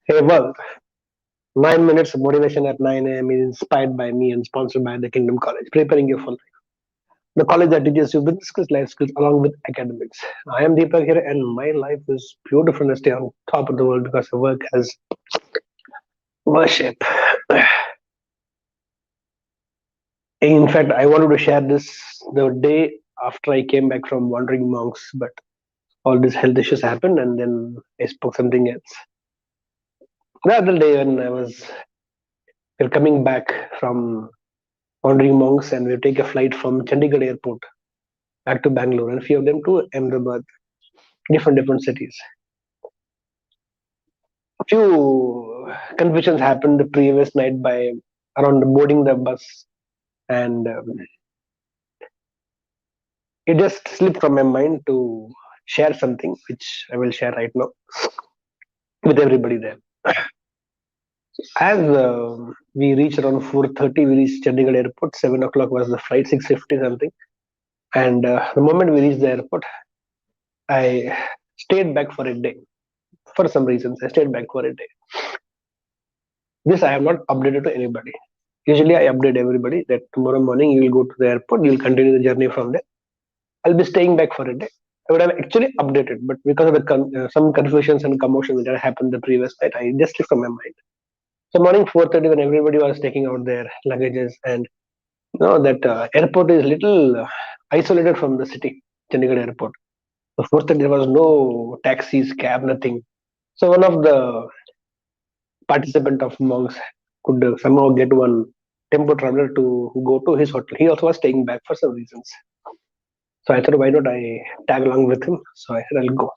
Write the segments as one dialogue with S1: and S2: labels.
S1: Hey, well, 9 minutes of motivation at 9 a.m. is inspired by me and sponsored by the Kingdom College, preparing you for life. The college that teaches you business skills, life skills, along with academics. I am Deepak here, and my life is beautiful and stay on top of the world because I work as worship. In fact, I wanted to share this the day after I came back from wandering monks, but all these health issues happened, and then I spoke something else. The other day when we're coming back from wandering monks, and we take a flight from Chandigarh airport back to Bangalore, and few of them to Ahmedabad, different cities. A few confusions happened the previous night by around boarding the bus, and it just slipped from my mind to share something, which I will share right now with everybody there. As we reached around 4:30, we reached Chandigarh airport. 7 o'clock was the flight, 6:50 something. And the moment we reached the airport, I stayed back for a day. For some reasons, I stayed back for a day. This I have not updated to anybody. Usually, I update everybody that tomorrow morning you will go to the airport, you will continue the journey from there. I'll be staying back for a day. I would have actually updated, but because of some confusions and commotion that happened the previous night, I just slipped from my mind. So morning 4:30, when everybody was taking out their luggages, and that airport is little isolated from the city, Chandigarh airport. So 4:30 there was no taxis, cab, nothing. So one of the participant of monks could somehow get one tempo traveler to go to his hotel. He also was staying back for some reasons. So I thought, why not I tag along with him? So I said, I'll go.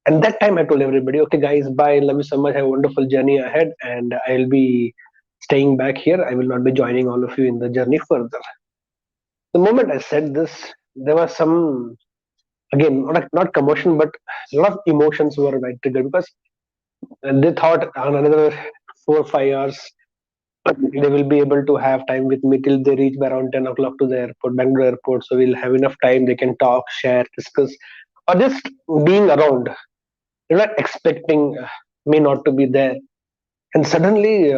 S1: And that time I told everybody, okay, guys, bye. Love you so much. Have a wonderful journey ahead. And I'll be staying back here. I will not be joining all of you in the journey further. The moment I said this, there was some, again, not commotion, but a lot of emotions were like triggered because they thought on another 4 or 5 hours they will be able to have time with me till they reach by around 10 o'clock to the airport, Bangalore airport. So we'll have enough time. They can talk, share, discuss, or just being around. They're not expecting me not to be there. And suddenly,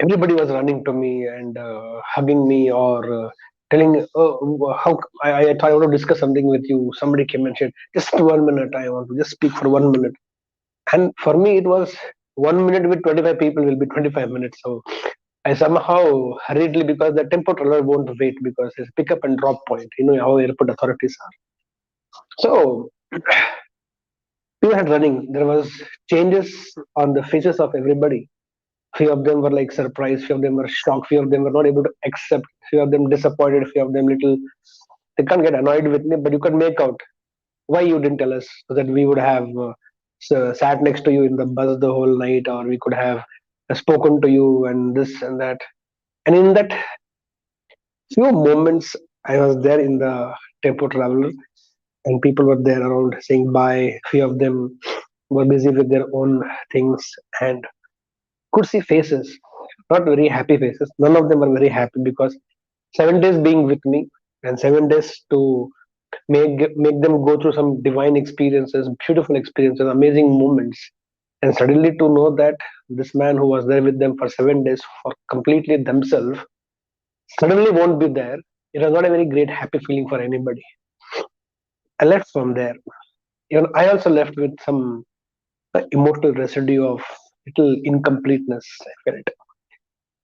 S1: everybody was running to me and hugging me or telling, oh, how I thought I want to discuss something with you. Somebody came and said, just 1 minute. I want to just speak for 1 minute. And for me, it was 1 minute with 25 people will be 25 minutes. So I somehow hurriedly, because the tempo traveler won't wait because it's pick up and drop point. You know how airport authorities are. So people had running. There was changes on the faces of everybody. Few of them were like surprised. Few of them were shocked. Few of them were not able to accept. Few of them disappointed. Few of them little. They can't get annoyed with me, but you can make out why you didn't tell us so that we would have sat next to you in the bus the whole night, or we could have spoken to you and this and that. And in that few moments, I was there in the tempo traveler, and people were there around saying bye. Few of them were busy with their own things, and could see faces, not very happy faces. None of them were very happy because 7 days being with me and 7 days to make them go through some divine experiences, beautiful experiences, amazing moments, and suddenly to know that this man who was there with them for 7 days for completely themselves suddenly won't be there. It was not a very great happy feeling for anybody. I left from there. Even I also left with some emotional residue of little incompleteness. I felt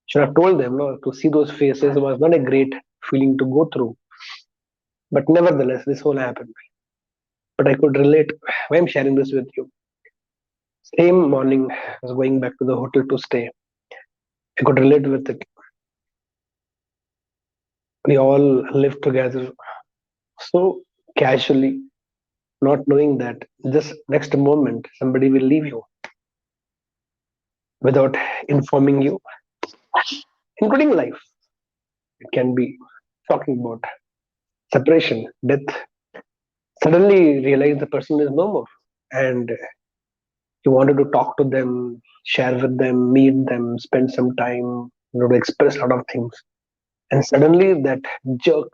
S1: should have told them, no, to see those faces was not a great feeling to go through. But nevertheless, this whole happened. But I could relate. Why I'm sharing this with you. Same morning, I was going back to the hotel to stay. I could relate with it. We all lived together so casually, not knowing that this next moment somebody will leave you without informing you, including life. It can be talking about separation, death. Suddenly realize the person is no more. And you wanted to talk to them, share with them, meet them, spend some time, to express a lot of things. And suddenly that jerk,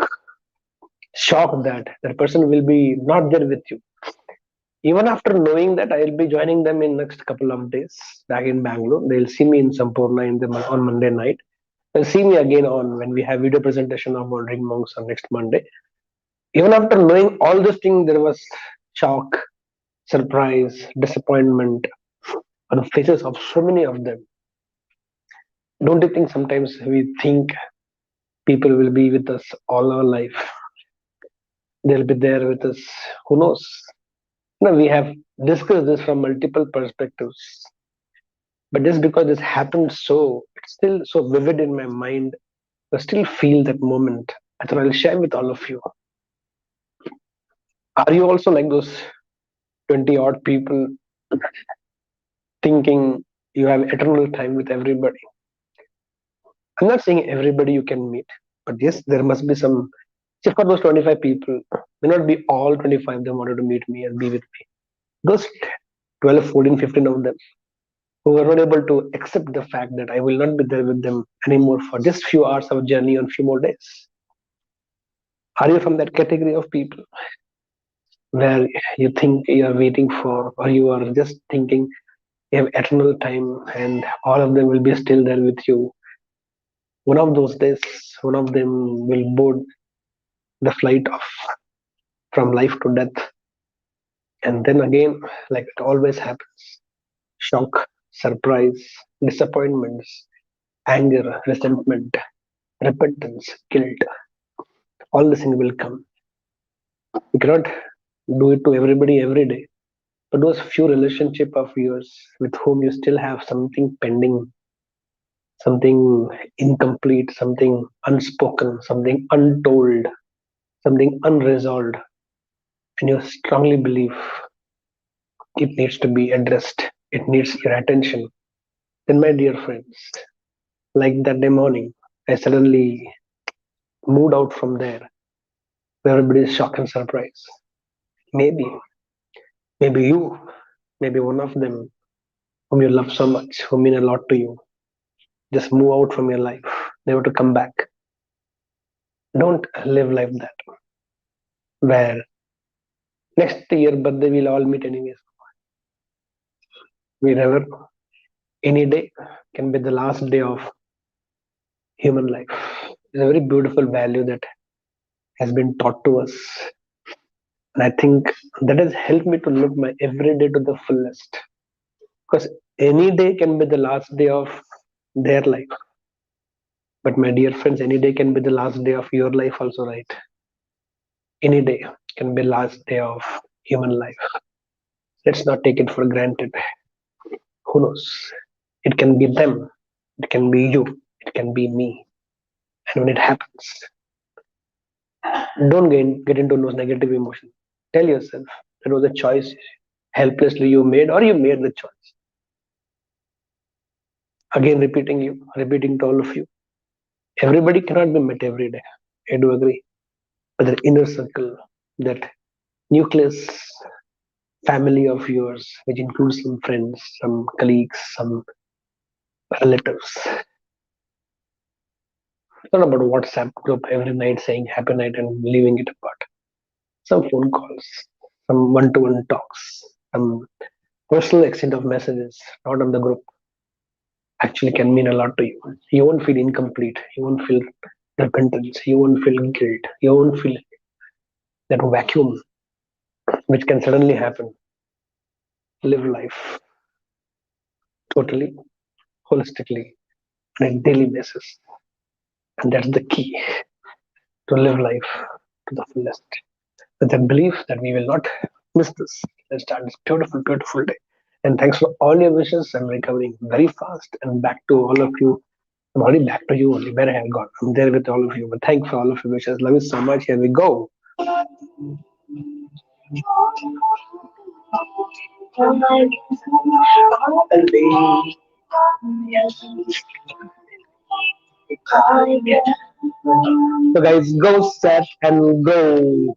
S1: shock that person will be not there with you. Even after knowing that I'll be joining them in next couple of days back in Bangalore, they'll see me in Sampurna on Monday night. They'll see me again on when we have video presentation of Wandering Monks on next Monday. Even after knowing all this thing, there was shock, surprise, disappointment on the faces of so many of them. Don't you think sometimes we think people will be with us all our life? They'll be there with us. Who knows? No, we have discussed this from multiple perspectives. But just because this happened so, it's still so vivid in my mind. I still feel that moment. I thought I'll share with all of you. Are you also like those 20 odd people thinking you have eternal time with everybody? I'm not saying everybody you can meet, but yes, there must be some. See, for those 25 people, may not be all 25 of them wanted to meet me and be with me. Those 12, 14, 15 of them who were not able to accept the fact that I will not be there with them anymore for just few hours of journey on few more days. Are you from that category of people where you think you are waiting for, or you are just thinking you have eternal time and all of them will be still there with you? One of those days, one of them will board the flight of from life to death, and then again, like it always happens, shock, surprise, disappointments, anger, resentment, repentance, guilt, all this thing will come. You cannot do it to everybody every day. But those few relationship of yours with whom you still have something pending, something incomplete, something unspoken, something untold, something unresolved, and you strongly believe it needs to be addressed, it needs your attention, then my dear friends, like that day morning, I suddenly moved out from there. Everybody is shocked and surprised. Maybe, maybe you, maybe one of them whom you love so much, who mean a lot to you, just move out from your life, never to come back. Don't live like that, where next year birthday we'll all meet anyways. We never, any day can be the last day of human life. It's a very beautiful value that has been taught to us. And I think that has helped me to live my every day to the fullest. Because any day can be the last day of their life. But my dear friends, any day can be the last day of your life also, right? Any day can be last day of human life. Let's not take it for granted. Who knows? It can be them. It can be you. It can be me. And when it happens, don't get into those negative emotions. Tell yourself it was a choice helplessly you made, or you made the choice. Again, repeating to all of you. Everybody cannot be met every day. I do agree. But the inner circle, that nucleus family of yours, which includes some friends, some colleagues, some relatives. It's not about WhatsApp group every night saying happy night and leaving it apart. Some phone calls, some one-to-one talks, some personal exchange of messages, not on the group, actually can mean a lot to you. You won't feel incomplete. You won't feel repentance. You won't feel guilt. You won't feel that vacuum which can suddenly happen. Live life totally, holistically, on a daily basis. And that's the key to live life to the fullest. With a belief that we will not miss this. Let's start this beautiful, beautiful day. And thanks for all your wishes. I'm recovering very fast and back to all of you. I'm already back to you only. Where I have gone. I'm there with all of you. But thanks for all of your wishes. Love you so much. Here we go. So guys, go set and go.